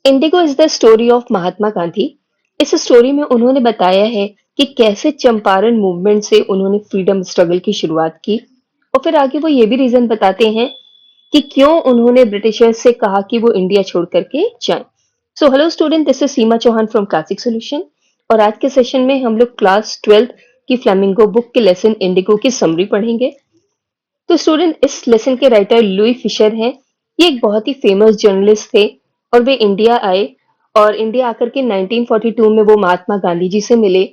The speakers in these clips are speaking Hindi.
Indigo is the story of Mahatma Gandhi. इस स्टोरी में उन्होंने बताया है कि कैसे चंपारण मूवमेंट से उन्होंने फ्रीडम स्ट्रगल की शुरुआत की और फिर आगे वो ये भी रीजन बताते हैं कि क्यों उन्होंने ब्रिटिशर्स से कहा कि वो इंडिया छोड़ करके जाएं। So hello student, this is Seema Chauhan from classic solution और आज के सेशन में हम लोग क्लास 12th की फ्लेमिंगो बुक के लेसन इंडिगो की समरी पढ़ेंगे। तो स्टूडेंट, इस लेसन के राइटर लुई फिशर हैं। ये एक बहुत ही फेमस जर्नलिस्ट थे और वे इंडिया आए और इंडिया आकर के 1942 में वो महात्मा गांधी जी से मिले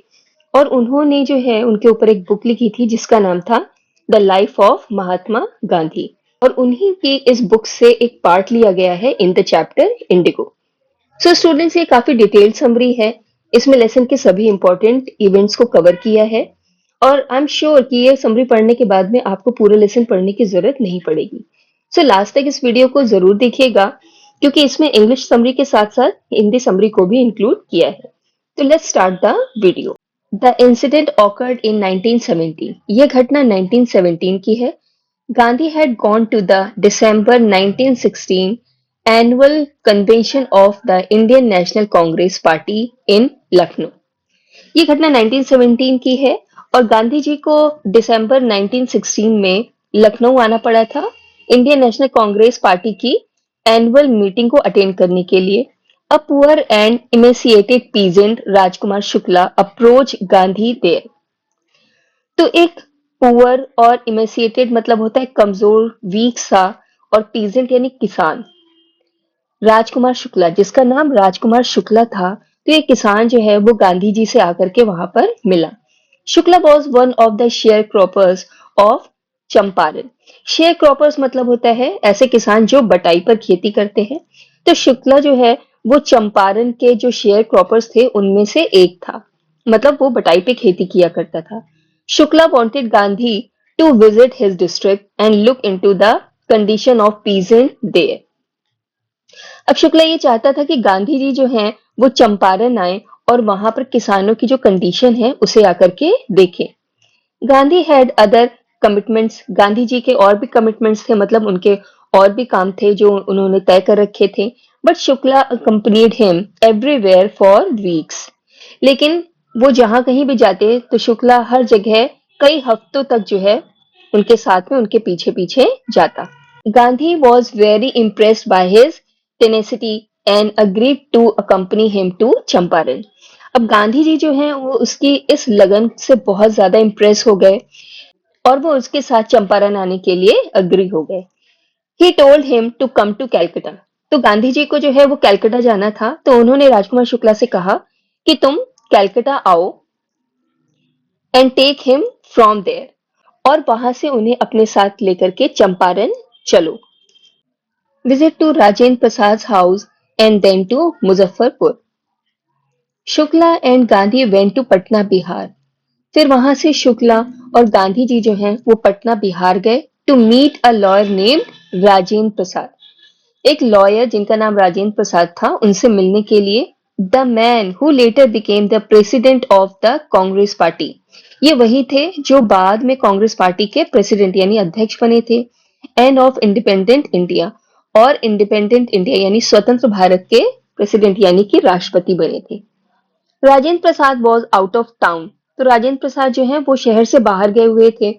और उन्होंने जो है उनके ऊपर एक बुक लिखी थी जिसका नाम था the life of Mahatma Gandhi और उन्हीं की इस बुक से एक पार्ट लिया गया है in the chapter Indigo. So students, ये काफी डिटेल्ड समरी है। इसमें लेसन के सभी इंपॉर्टेंट इवेंट्स को कवर किया है और आई एम श्योर कि ये समरी पढ़ने के बाद में आपको पूरा लेसन पढ़ने की जरूरत नहीं पड़ेगी। सो लास्ट तक इस वीडियो को जरूर देखिएगा क्योंकि इसमें इंग्लिश समरी के साथ साथ हिंदी समरी को भी इंक्लूड किया है। तो let's start the video. The incident occurred in 1917। यह घटना 1917 की है। Gandhi had gone to the December 1916 annual convention of the Indian National Congress Party in Lucknow। ये घटना 1917 की है और गांधी जी को दिसंबर 1916 में लखनऊ आना पड़ा था इंडियन नेशनल कांग्रेस पार्टी की एनुअल मीटिंग को अटेंड करने के लिए। A poor and emaciated peasant Rajkumar Shukla approach Gandhi there. तो एक पुअर और इमेसिएटेड मतलब होता है कमजोर, वीक सा, और पीजेंट यानी किसान। राजकुमार शुक्ला, जिसका नाम राजकुमार शुक्ला था, तो ये किसान जो है वो गांधी जी से आकर के वहां पर मिला। Shukla was one of the share croppers of Champaran. Share croppers मतलब होता है ऐसे किसान जो बटाई पर खेती करते हैं। तो शुक्ला जो है वो चंपारण के जो शेयर क्रॉपर्स थे उनमें से एक था, मतलब वो बटाई पे खेती किया करता था। Shukla wanted Gandhi to visit his district and look into the condition of peasant there. अब शुक्ला ये चाहता था कि गांधी जी जो हैं वो चंपारण आए और वहां पर किसानों की जो कंडीशन है उसे आकर के देखें। Gandhi had other commitments. Gandhi ji के और भी कमिटमेंट्स थे, मतलब उनके और भी काम थे जो उन्होंने तय कर रखे थे। But Shukla accompanied him everywhere for weeks. लेकिन वो जहां कहीं भी जाते तो शुक्ला हर जगह कई हफ्तों तक जो है उनके साथ में उनके पीछे पीछे जाता। Gandhi was very impressed by his tenacity and agreed to accompany him to Champaran. अब गांधी जी जो हैं वो उसकी इस लगन से बहुत ज्यादा इम्प्रेस हो गए और वो उसके साथ चंपारण आने के लिए अग्री हो गए। He told him to come to Calcutta. तो गांधी जी को जो है वो कैलकाटा जाना था, तो उन्होंने राजकुमार शुक्ला से कहा कि तुम कैलकाटा आओ and take him from there, और वहां से उन्हें अपने साथ लेकर के चंपारण चलो। Visit to Rajendra Prasad house and then to Muzaffarpur. Shukla and Gandhi went to Patna Bihar. फिर वहां से शुक्ला और गांधी जी जो हैं वो पटना बिहार गए to meet a lawyer named Rajendra Prasad. एक लॉयर जिनका नाम राजेंद्र प्रसाद था उनसे मिलने के लिए। The man who letter became the president of the Congress party. ये वही थे जो बाद में कांग्रेस पार्टी के प्रेसिडेंट यानी अध्यक्ष बने थे। एंड ऑफ इंडिपेंडेंट इंडिया, और इंडिपेंडेंट इंडिया यानी स्वतंत्र भारत के प्रेसिडेंट यानी कि राष्ट्रपति बने थे। Rajendra Prasad was out of town. तो राजेंद्र प्रसाद जो है वो शहर से बाहर गए हुए थे।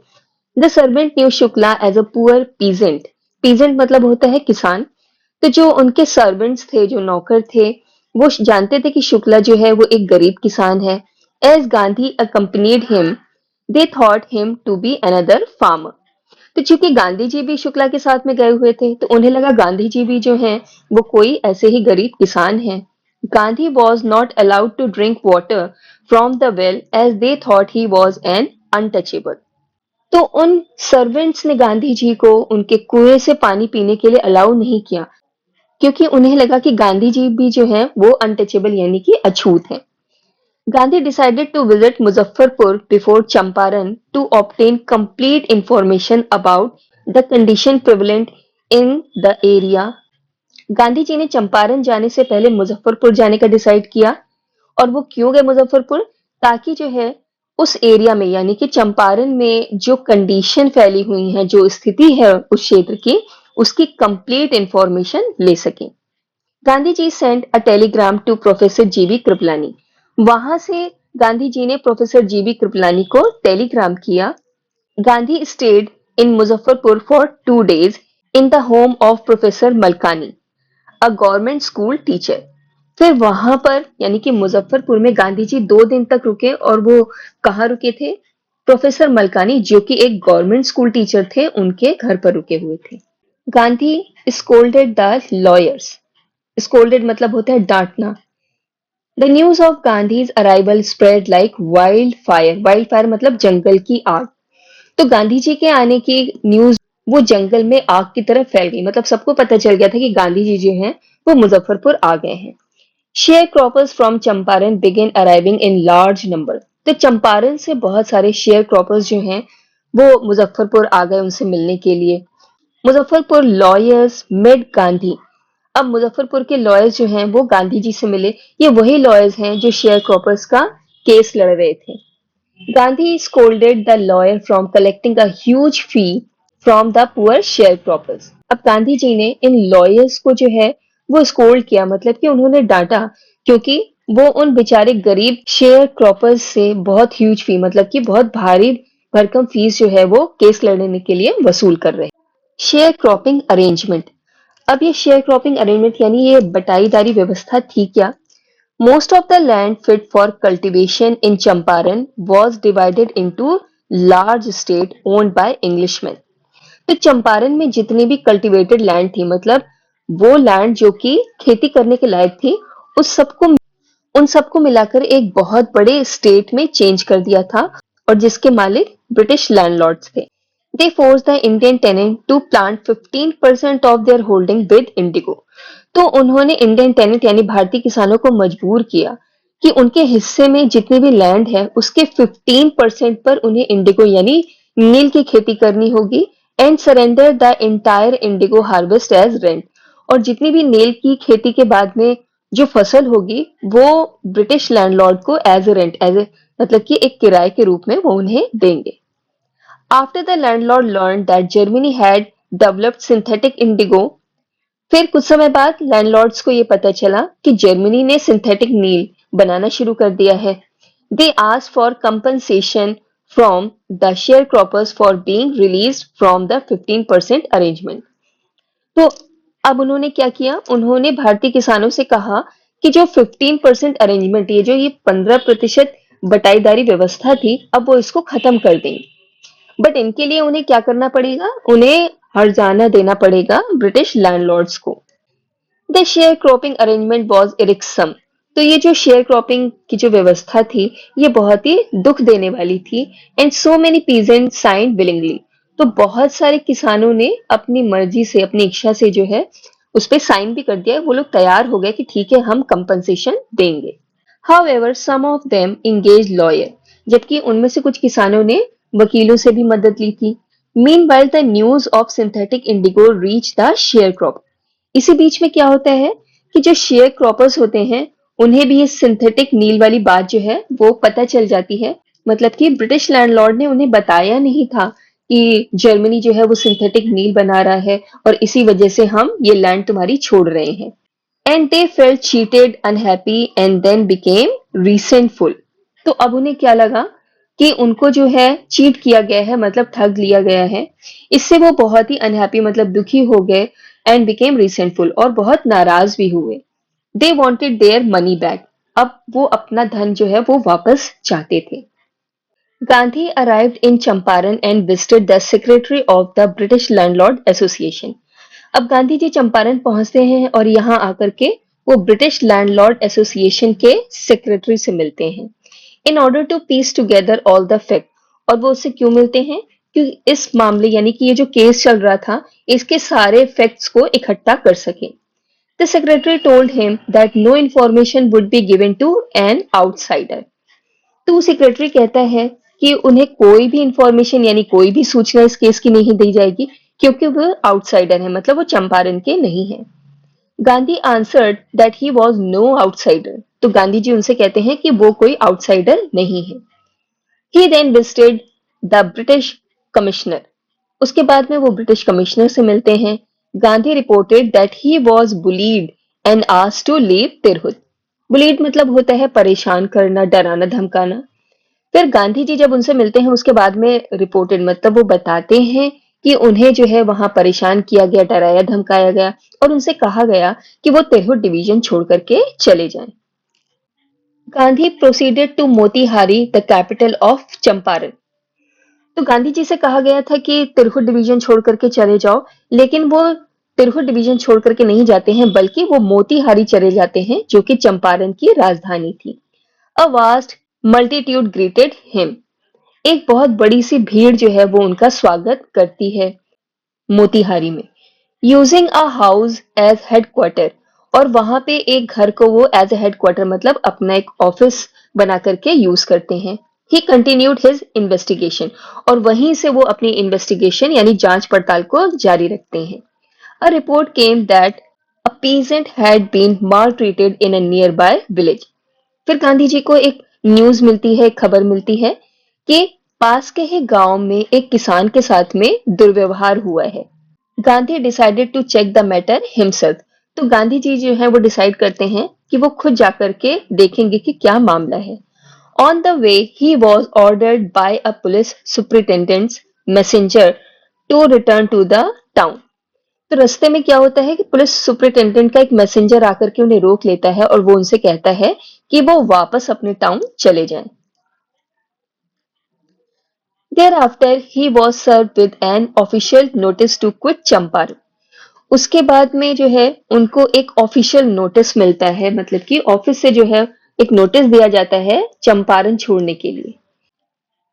The servant knew Shukla as a poor peasant. Peasant मतलब होता है किसान। तो जो उनके सर्वेंट्स थे, जो नौकर थे, वो जानते थे कि शुक्ला जो है वो एक गरीब किसान है। As Gandhi accompanied him, they thought him to be another farmer. तो चूंकि गांधी जी भी शुक्ला के साथ में गए हुए थे तो उन्हें लगा गांधी जी भी जो हैं वो कोई ऐसे ही गरीब किसान हैं। Gandhi was not allowed to drink water from the well as they thought he was an untouchable. तो उन सर्वेंट्स ने गांधी जी को उनके कुएं से पानी पीने के लिए अलाउ नहीं किया क्योंकि उन्हें लगा कि गांधी जी भी जो हैं वो अनटचेबल यानी कि अछूत हैं। Gandhi decided to visit Muzaffarpur before Champaran to obtain complete information about the condition prevalent in the area। Gandhi ji ने चंपारण जाने से पहले मुजफ्फरपुर जाने का डिसाइड किया। और वो क्यों गए मुजफ्फरपुर? ताकि जो है उस एरिया में यानी कि चंपारण में जो कंडीशन फैली हुई है, जो स्थिति है उस क्षेत्र की, उसकी कंप्लीट इंफॉर्मेशन ले सके। Gandhi ji sent a telegram to professor GB Kripalani. वहां से गांधी जी ने प्रोफेसर जीबी कृपलानी को टेलीग्राम किया। Gandhi stayed in Muzaffarpur for 2 days in the home of professor Malkani, a government school teacher. फिर वहां पर यानी कि मुजफ्फरपुर में गांधी जी 2 दिन तक रुके और वो कहाँ रुके थे? प्रोफेसर मलकानी जो कि एक गवर्नमेंट स्कूल टीचर थे उनके घर पर रुके हुए थे। Gandhi scolded the lawyers. Scolded मतलब होता है डांटना। The news of Gandhi's arrival spread like wild fire. Wild fire मतलब जंगल की आग। तो गांधी जी के आने की न्यूज वो जंगल में आग की तरह फैल गई। मतलब सबको पता चल गया था कि गांधी जी जो हैं वो मुजफ्फरपुर आ गए हैं। Share from Champaran began arriving in large number. तो चंपारण से बहुत सारे शेयर क्रॉपर्स जो हैं वो मुजफ्फरपुर आ गए उनसे मिलने के लिए। Muzaffarpur lawyers made Gandhi. अब मुजफ्फरपुर के लॉयर्स जो हैं वो गांधी जी से मिले। ये वही लॉयर्स हैं जो शेयर क्रॉपर्स का केस लड़ रहे थे। Gandhi scolded the lawyer from collecting a huge fee from the poor sharecroppers। अब गांधी जी ने इन लॉयर्स को जो है वो स्कोल्ड किया, मतलब कि उन्होंने डांटा, क्योंकि वो उन बेचारे गरीब शेयर क्रॉपर्स से बहुत ह्यूज फी मतलब कि बहुत भारी भरकम फीस जो है वो केस लड़ने के लिए वसूल कर रहे हैं। Share cropping arrangement. अब ये शेयर क्रॉपिंग अरेंजमेंट यानी ये बटाईदारी व्यवस्था थी क्या? Most of the land fit for cultivation in Champaran was divided into large estate owned by Englishmen। तो चंपारण में जितनी भी कल्टीवेटेड लैंड थी, मतलब वो लैंड जो कि खेती करने के लायक थी, उस सबको उन सबको मिलाकर एक बहुत बड़े स्टेट में चेंज कर दिया था और जिसके मालिक ब्रिटिश लैंडलॉर्ड्स थे। They force the Indian tenant to plant 15% of their holding with indigo. तो उन्होंने इंडियन टेनेंट यानी भारतीय किसानों को मजबूर किया कि उनके हिस्से में जितनी भी लैंड है उसके 15% पर उन्हें इंडिगो यानी नील की खेती करनी होगी and surrender the entire indigo harvest as rent. और जितनी भी नील की खेती के बाद में जो फसल होगी वो ब्रिटिश लैंडलॉर्ड को as a rent as a मतलब कि एक किराए के रूप में वो उन्हें देंगे। After the landlord learn that Germany had developed synthetic Indigo. फिर कुछ समय बाद लैंडलॉर्ड्स को ये पता चला कि जर्मनी ने सिंथेटिक नील बनाना शुरू कर दिया है। They ask for compensation from the share croppers for being released from the 15% arrangement. तो अब उन्होंने क्या किया? उन्होंने भारतीय किसानों से कहा कि जो 15% अरेंजमेंट, ये 15% बटाईदारी व्यवस्था थी, अब वो इसको खत्म कर देंगे। बट इनके लिए उन्हें क्या करना पड़ेगा? उन्हें हर्जाना देना पड़ेगा ब्रिटिश लैंडलॉर्ड्स को। The share cropping arrangement was irksome. तो ये जो शेयर क्रॉपिंग की जो व्यवस्था थी ये बहुत ही दुख देने वाली थी। And so many peasant sign willingly. तो बहुत सारे किसानों ने अपनी मर्जी से अपनी इच्छा से जो है उस पर साइन भी कर दिया। वो लोग तैयार हो गए कि ठीक है हम कंपनसेशन देंगे। However, some of them engaged lawyer। जबकि उनमें से कुछ किसानों ने वकीलों से भी मदद ली थी। Meanwhile, the news of synthetic indigo reached the sharecropper। इसी बीच में क्या होता है कि जो शेयर क्रॉपर्स होते हैं उन्हें भी ये सिंथेटिक नील वाली बात जो है वो पता चल जाती है। मतलब कि ब्रिटिश लैंडलॉर्ड ने उन्हें बताया नहीं था कि जर्मनी जो है वो सिंथेटिक नील बना रहा है और इसी वजह से हम ये लैंड तुम्हारी छोड़ रहे हैं। And they felt cheated unhappy and then became resentful. तो अब उन्हें क्या लगा कि उनको जो है चीट किया गया है, मतलब ठग लिया गया है। इससे वो बहुत ही अनहैप्पी मतलब दुखी हो गए एंड बिकेम रिसेंटफुल और बहुत नाराज भी हुए। They wanted their money back. अब वो अपना धन जो है वो वापस चाहते थे। Gandhi arrived in Champaran and visited the secretary of the British landlord association. अब गांधी जी चंपारण पहुंचते हैं और यहाँ आकर के वो ब्रिटिश लैंडलॉर्ड एसोसिएशन के सेक्रेटरी से मिलते हैं in order to piece together all the fact. और वो उससे क्यों मिलते हैं? क्योंकि इस मामले यानी कि ये जो केस चल रहा था इसके सारे फैक्ट्स को इकट्ठा कर सके। The secretary told him that no information would be given to an outsider. तो सेक्रेटरी कहता है कि उन्हें कोई भी इंफॉर्मेशन यानी कोई भी सूचना इस केस की नहीं दी जाएगी क्योंकि वो आउटसाइडर है, मतलब वो चंपारण के नहीं है। Gandhi answered that he was no outsider. तो गांधी जी उनसे कहते हैं कि वो कोई आउटसाइडर नहीं है। He then visited the British commissioner. उसके बाद में वो ब्रिटिश कमिश्नर से मिलते हैं। Gandhi reported that he was bullied and asked to leave Tirhut. Bullied मतलब होता है परेशान करना, डराना, धमकाना। फिर गांधी जी जब उनसे मिलते हैं उसके बाद में रिपोर्टेड मतलब वो बताते हैं कि उन्हें जो है वहां परेशान किया गया, डराया धमकाया गया और उनसे कहा गया कि वो तिरहुत डिवीजन छोड़ करके चले जाएं। Gandhi proceeded to Motihari, the capital of Champaran. तो गांधी जी से कहा गया था कि तिरहुत डिवीजन छोड़ करके चले जाओ, लेकिन वो तिरहुत डिवीजन छोड़ करके नहीं जाते हैं बल्कि वो मोतीहारी चले जाते हैं जो कि चंपारण की राजधानी थी। A vast multitude greeted him. एक बहुत बड़ी सी भीड़ जो है वो उनका स्वागत करती है मोतीहारी में। Using a house as headquarter, और वहां पे एक घर को वो एज ए हेडक्वार्टर मतलब अपना एक ऑफिस बना करके यूज करते हैं। ही कंटिन्यूड हिज इन्वेस्टिगेशन, और वहीं से वो अपनी इन्वेस्टिगेशन यानी जांच पड़ताल को जारी रखते हैं। A report came that a peasant had been maltreated in a nearby village। फिर गांधी जी को एक न्यूज मिलती है, एक खबर मिलती है कि पास के ही गांव में एक किसान के साथ में दुर्व्यवहार हुआ है। Gandhi decided to check the matter himself. तो गांधी जी जो है वो डिसाइड करते हैं कि वो खुद जाकर के देखेंगे कि क्या मामला है। On the way he was ordered by a police superintendent's messenger to return to the town. तो रास्ते में क्या होता है कि पुलिस सुपरिटेंडेंट का एक मैसेंजर आकर के उन्हें रोक लेता है और वो उनसे कहता है कि वो वापस अपने टाउन चले जाएं। Thereafter, he was served with an official notice to quit Champaran. उसके बाद में जो है उनको एक ऑफिशियल नोटिस मिलता है, मतलब कि ऑफिस से जो है एक नोटिस दिया जाता है चंपारण छोड़ने के लिए।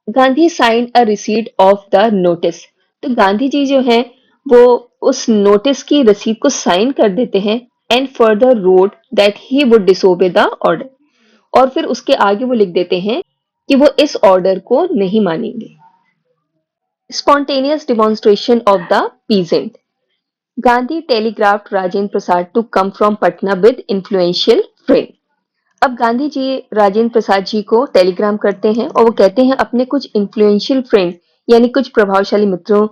Gandhi signed a receipt of the notice. तो गांधी जी जो है वो उस नोटिस की रसीद को साइन कर देते हैं and further road that he would disobey the order. और फिर उसके आगे वो लिख देते हैं कि वो इस ऑर्डर को नहीं मानेंगे। Spontaneous demonstration of the peasant. Gandhi telegraphed Rajendra Prasad to come from Patna with influential friend. अब गांधी जी राजेंद्र प्रसाद जी को टेलीग्राम करते हैं और वो कहते हैं अपने कुछ इन्फ्लुएंशियल फ्रेंड यानी कुछ प्रभावशाली मित्रों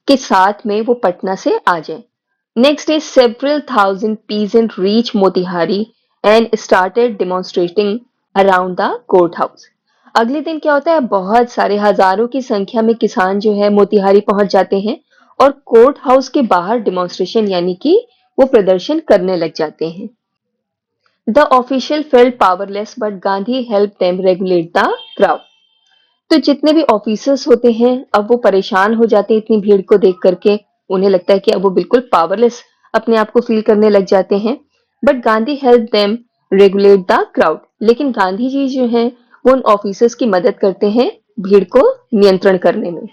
के साथ में वो पटना से आ जाएं। Next day several thousand peasant reach Motihari and started demonstrating around the court house. अगले दिन क्या होता है, बहुत सारे हजारों की संख्या में किसान जो है मोतिहारी पहुंच जाते हैं और कोर्ट हाउस के बाहर डिमॉन्स्ट्रेशन यानी कि वो प्रदर्शन करने लग जाते हैं। The official felt powerless but Gandhi help them regulate the crowd. तो जितने भी ऑफिसर्स होते हैं अब वो परेशान हो जाते हैं इतनी भीड़ को देख करके। उन्हें लगता है कि अब वो बिल्कुल पावरलेस अपने आप को फील करने लग जाते हैं। But Gandhi help them regulate the crowd, लेकिन गांधी जी जो है वो उन ऑफिसर्स की मदद करते हैं भीड़ को नियंत्रण करने में।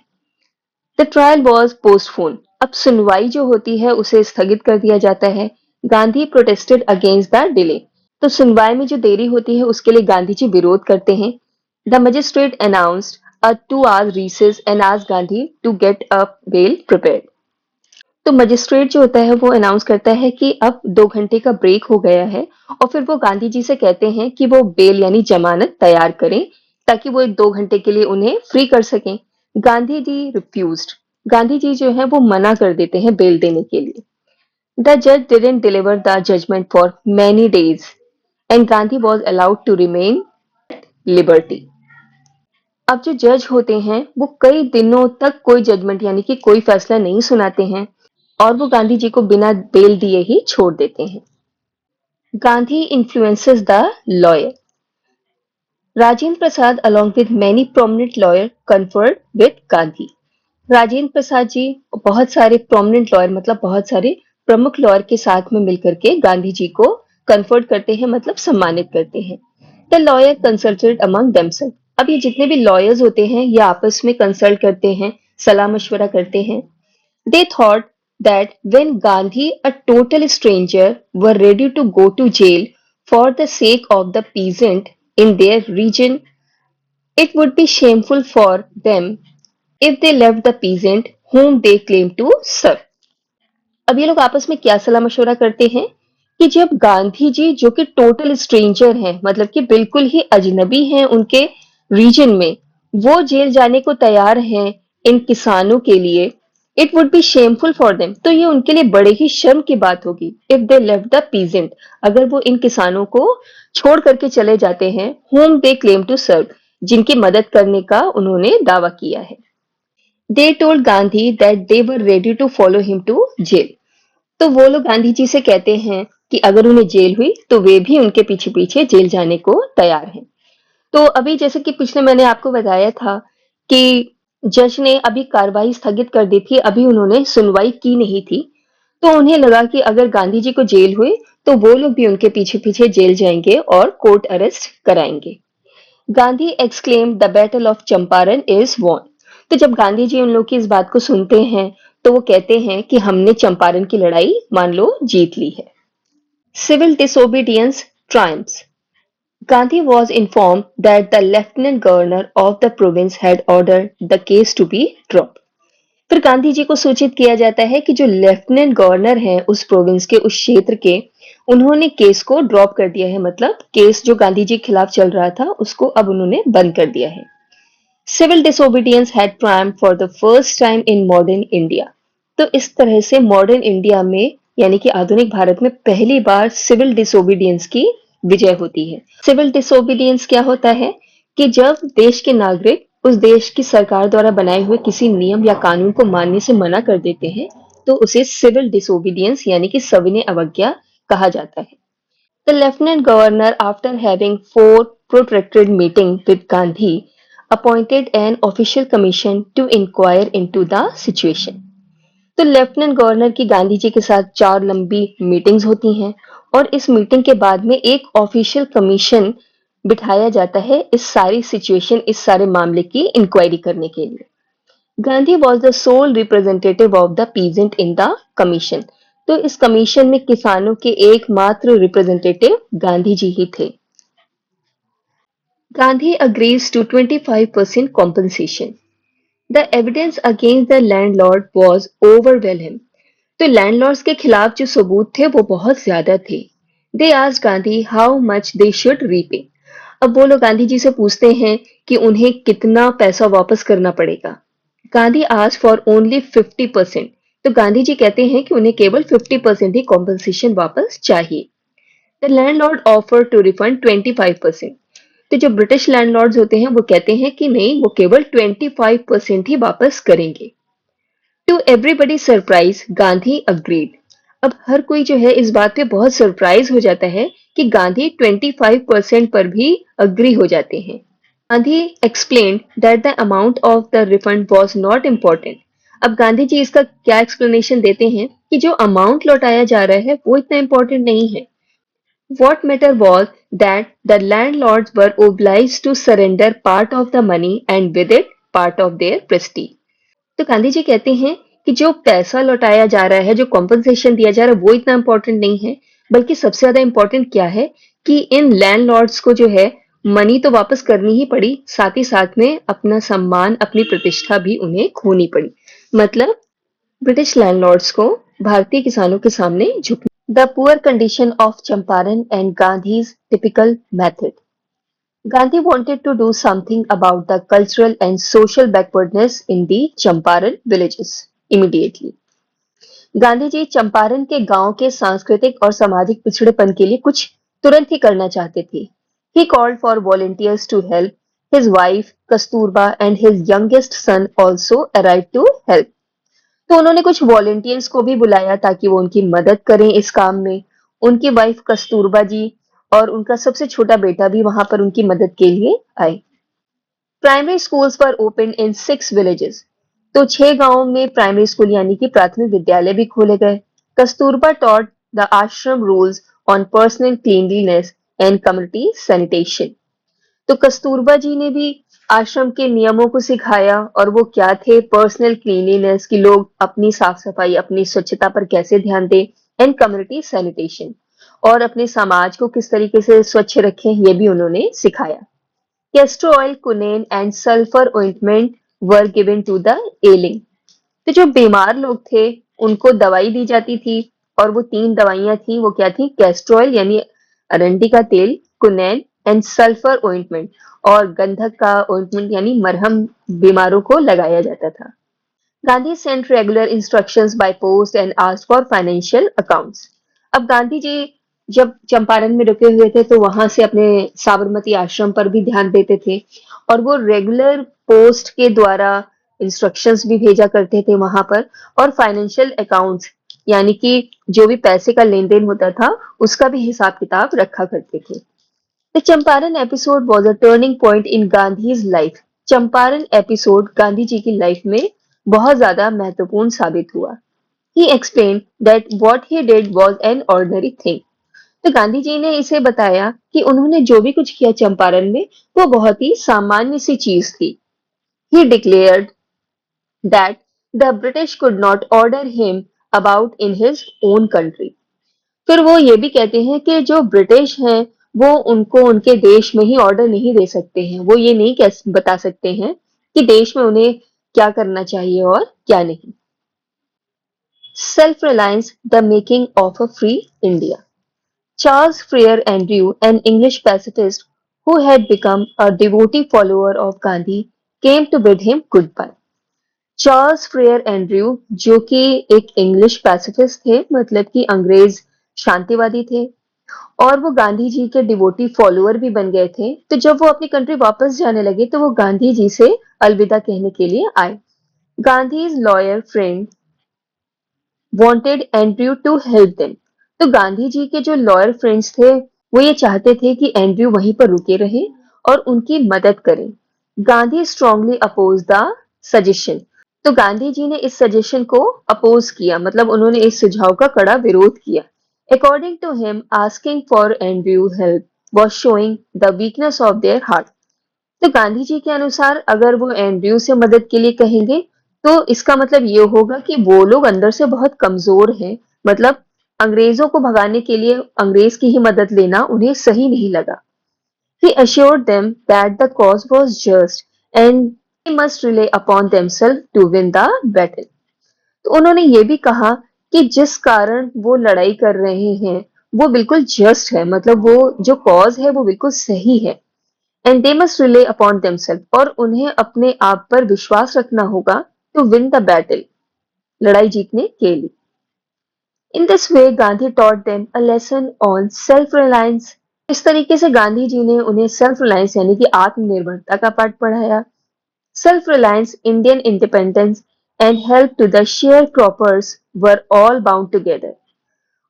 The trial was postpone. अब सुनवाई जो होती है उसे स्थगित कर दिया जाता है। Gandhi protested against the delay. तो सुनवाई में जो देरी होती है उसके लिए गांधी जी विरोध करते हैं। The magistrate announced a 2 hour recess and asked Gandhi to get a bail prepared। तो मजिस्ट्रेट जो होता है वो अनाउंस करता है कि अब 2 घंटे का ब्रेक हो गया है और फिर वो गांधी जी से कहते हैं कि वो बेल यानी जमानत तैयार करें ताकि वो 2 घंटे के लिए उन्हें फ्री कर सकें। गांधी जी रिफ्यूज्ड। गांधी जी जो है वो मना कर देते हैं बेल देने के लिए। द जज didn't deliver the judgement for many days and Gandhi was allowed to remain liberty. अब जो जज होते हैं वो कई दिनों तक कोई जजमेंट यानी कि कोई फैसला नहीं सुनाते हैं और वो गांधी जी को बिना बेल दिए ही छोड़ देते हैं। Gandhi influences the lawyer. Rajendra Prasad along with many prominent lawyer conferred with Gandhi. Rajendra Prasad ji बहुत सारे प्रोमिनेंट लॉयर मतलब बहुत सारे प्रमुख लॉयर के साथ में मिलकर के गांधी जी को कन्फर्ट करते हैं मतलब सम्मानित करते हैं। The lawyer consulted among themselves. अब ये जितने भी लॉयर्स होते हैं ये आपस में कंसल्ट करते हैं, सलाह मशवरा करते हैं। They thought that when Gandhi, a total stranger, were ready to go to jail for the sake of the peasant in their region, it would be shameful for them if they left the peasant whom they claimed to serve। अब ये लोग आपस में क्या सलाह मशवरा करते हैं कि जब गांधी जी जो कि टोटल स्ट्रेंजर हैं मतलब कि बिल्कुल ही अजनबी हैं उनके रीजन में, वो जेल जाने को तैयार हैं इन किसानों के लिए, it would be shameful for them, तो ये उनके लिए बड़े ही शर्म की बात होगी। If they left the peasant, अगर वो इन किसानों को छोड़ करके चले जाते हैं, whom they claim to serve, जिनकी मदद करने का उन्होंने दावा किया है। They told Gandhi that they were ready to follow him to jail, तो वो लोग गांधी जी से कहते हैं कि अगर उन्हें जेल हुई तो वे भी उनके पीछे पीछे जेल जाने को तैयार हैं। तो अभी जैसे कि पिछले मैंने आपको बताया था कि जज ने अभी कार्रवाई स्थगित कर दी थी, अभी उन्होंने सुनवाई की नहीं थी। तो उन्हें लगा कि अगर गांधी जी को जेल हुई तो वो लोग भी उनके पीछे पीछे जेल जाएंगे और कोर्ट अरेस्ट कराएंगे। Gandhi exclaim the battle of Champaran is won, तो जब गांधी जी उन लोग की इस बात को सुनते हैं तो वो कहते हैं कि हमने चंपारण की लड़ाई मान लो जीत ली है। Civil disobedience triumphs, Gandhi was informed that the lieutenant governor of the province had ordered the case to be dropped. फिर गांधी जी को सूचित किया जाता है कि जो लेफ्टिनेंट गवर्नर हैं उस प्रोविंस के उस क्षेत्र के, उन्होंने केस को ड्रॉप कर दिया है, मतलब केस जो गांधी जी के खिलाफ चल रहा था उसको अब उन्होंने बंद कर दिया है। Civil disobedience had triumph for the first time in modern India, तो इस तरह से मॉडर्न इंडिया में यानी कि आधुनिक भारत में पहली बार सिविल डिसोबीडियंस की विजय होती है। सिविल डिसोबीडियंस क्या होता है कि जब देश के नागरिक उस देश की सरकार द्वारा बनाए हुए किसी नियम या कानून को मानने से मना कर देते हैं तो उसे सिविल डिसोबीडियंस यानी कि सविनय अवज्ञा कहा जाता है। The lieutenant governor, after having four protracted meetings with Gandhi, appointed an official commission to inquire into the situation. तो लेफ्टिनेंट गवर्नर की गांधी जी के साथ 4 लंबी मीटिंग्स होती हैं और इस मीटिंग के बाद में एक ऑफिशियल कमीशन बिठाया जाता है इस सारी सिचुएशन, इस सारे मामले की इंक्वायरी करने के लिए। Gandhi was the sole representative of the peasant in the commission, तो इस कमीशन में किसानों के एकमात्र रिप्रेजेंटेटिव गांधी जी ही थे। Gandhi agrees to 25% compensation. The evidence against the landlord was overwhelming. तो लैंडलॉर्ड्स के खिलाफ जो सबूत थे वो बहुत ज्यादा थे। They asked Gandhi how much they should repay, अब वो लोग गांधी जी से पूछते हैं कि उन्हें कितना पैसा वापस करना पड़ेगा। गांधी आस्क्ड फॉर ओनली 50%, तो गांधी जी कहते हैं कि उन्हें केवल 50% ही कॉम्पनसेशन वापस चाहिए। The landlord offer to refund 25%, तो जो ब्रिटिश लैंडलॉर्ड्स होते हैं वो कहते हैं कि नहीं, वो केवल 25% ही वापस करेंगे। To everybody surprise Gandhi agreed, अब हर कोई जो है इस बात पे बहुत सरप्राइज हो जाता है कि गांधी 25% पर भी अग्री हो जाते हैं। Gandhi explained that the amount of the refund was not important, अब गांधी जी इसका क्या एक्सप्लेनेशन देते हैं कि जो अमाउंट लौटाया जा रहा है वो इतना इम्पोर्टेंट नहीं है। What mattered was that the landlords were obliged to surrender part of the money and with it part of their prestige. तो गांधी जी कहते हैं कि जो पैसा लौटाया जा रहा है, जो कॉम्पनसेशन दिया जा रहा है वो इतना इंपॉर्टेंट नहीं है, बल्कि सबसे ज्यादा इंपॉर्टेंट क्या है कि इन लैंडलॉर्ड्स को जो है मनी तो वापस करनी ही पड़ी, साथ ही साथ में अपना सम्मान, अपनी प्रतिष्ठा भी उन्हें खोनी पड़ी। मतलब ब्रिटिश लैंडलॉर्ड्स को भारतीय किसानों के सामने झुकना। The poor condition of Champaran and Gandhi's typical method. Gandhi wanted to do something about the cultural and social backwardness in the Champaran villages immediately. Gandhi ji Champaran के गांव के सांस्कृतिक और सामाजिक पिछड़ेपन के लिए कुछ तुरंत ही करना चाहते थे। He called for volunteers to help. His wife Kasturba and his youngest son also arrived to help. तो उन्होंने कुछ वॉलंटियर्स को भी बुलाया ताकि वो उनकी मदद करें इस काम में। उनकी वाइफ कस्तूरबा जी और उनका सबसे छोटा बेटा भी वहां पर उनकी मदद के लिए आए। प्राइमरी स्कूल्स पर ओपन इन 6 विलेजेस, तो 6 गांवों में प्राइमरी स्कूल यानी कि प्राथमिक विद्यालय भी खोले गए। कस्तूरबा taught द आश्रम rules on personal cleanliness and community sanitation, तो कस्तूरबा जी ने भी आश्रम के नियमों को सिखाया और वो क्या थे, पर्सनल क्लीनलीनेस कि लोग अपनी साफ सफाई, अपनी स्वच्छता पर कैसे ध्यान दें, एंड कम्युनिटी सैनिटेशन और अपने समाज को किस तरीके से स्वच्छ रखें, ये भी उन्होंने सिखाया। Castor oil, quinine and sulphur ointment were given to the ailing, तो जो बीमार लोग थे उनको दवाई दी जाती थी और वो 3 दवाइयां थी, वो क्या थी, कैस्टर ऑयल यानी अरंडी का तेल, कुनैन एंड सल्फर ऑइंटमेंट, और गंधक का ऑइंटमेंट यानी मरहम बीमारों को लगाया जाता था। Gandhi sent regular instructions by post and asked for financial accounts. अब गांधी जी जब चंपारण में रुके हुए थे तो वहां से अपने साबरमती आश्रम पर भी ध्यान देते थे और वो रेगुलर पोस्ट के द्वारा इंस्ट्रक्शंस भी भेजा करते थे वहां पर और फाइनेंशियल अकाउंट्स यानी कि जो भी पैसे का लेन देन होता था उसका भी हिसाब किताब रखा करते थे. The Champaran episode was a turning point in Gandhi's life. Champaran episode Gandhi ji की लाइफ में बहुत ज्यादा महत्वपूर्ण साबित हुआ. He explained that what he did was an ordinary thing. तो गांधी जी ने इसे बताया कि उन्होंने जो भी कुछ किया चंपारण में वो बहुत ही सामान्य सी चीज थी. He declared that the British could not order him about in his own country. फिर वो ये भी कहते हैं कि जो ब्रिटिश हैं वो उनको उनके देश में ही ऑर्डर नहीं दे सकते हैं. वो ये नहीं बता सकते हैं कि देश में उन्हें क्या करना चाहिए और क्या नहीं. Self reliance the making of a free India. Charles Freer Andrew, an English pacifist who had become a devotee follower of Gandhi, came to bid him goodbye. Charles Frere Andrew जो कि एक इंग्लिश पैसिफिस्ट थे मतलब कि अंग्रेज शांतिवादी थे और वो गांधी जी के डिवोटी फॉलोअर भी बन गए थे. तो जब वो अपनी कंट्री वापस जाने लगे तो वो गांधी जी से अलविदा कहने के लिए आए. Gandhi's lawyer friend wanted Andrew to help them. तो गांधी जी के जो लॉयर फ्रेंड्स थे वो ये चाहते थे कि एंड्रयू वहीं पर रुके रहे और उनकी मदद करें. Gandhi strongly oppose the suggestion. तो गांधी जी ने इस सजेशन को अपोज किया मतलब उन्होंने इस सुझाव का कड़ा विरोध किया. According to him asking for Andrew help was showing the weakness of their heart. तो गांधी जी के अनुसार अगर वो एंड्रयू से मदद के लिए कहेंगे तो इसका मतलब ये होगा कि वो लोग अंदर से बहुत कमजोर हैं. मतलब अंग्रेजों को भगाने के लिए अंग्रेज की ही मदद लेना उन्हें सही नहीं लगा. He assured them that the cause was just and they must rely upon themselves to win the battle. तो उन्होंने ये भी कहा कि जिस कारण वो लड़ाई कर रहे हैं वो बिल्कुल जस्ट है मतलब वो जो कॉज है वो बिल्कुल सही है. And they must rely upon themselves और उन्हें अपने आप पर विश्वास रखना होगा टू विन द बैटल लड़ाई जीतने के लिए. In this way Gandhi taught them a lesson on self reliance. इस तरीके से गांधी जी ने उन्हें सेल्फ रिलायंस यानी कि आत्मनिर्भरता का पाठ पढ़ाया. Self reliance Indian independence and help to the share croppers were all bound together.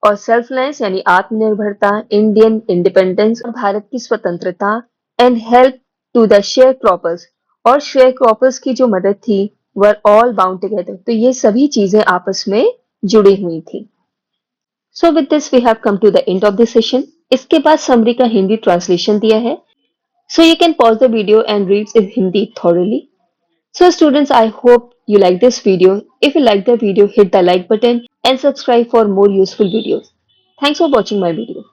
और सेल्फ रिलायंस यानी आत्मनिर्भरता इंडियन इंडिपेंडेंस और भारत की स्वतंत्रता and help to the share croppers और शेयर क्रॉपर्स की जो मदद थी वर ऑल बाउंड टुगेदर. तो ये सभी चीजें आपस में जुड़ी हुई थी. So with this we have come to the end of this session. इसके बाद समरी का हिंदी ट्रांसलेशन दिया है. So you can pause the video and read in Hindi thoroughly. So students, I hope you like this video. If you like the video, hit the like button and subscribe for more useful videos. Thanks for watching my video.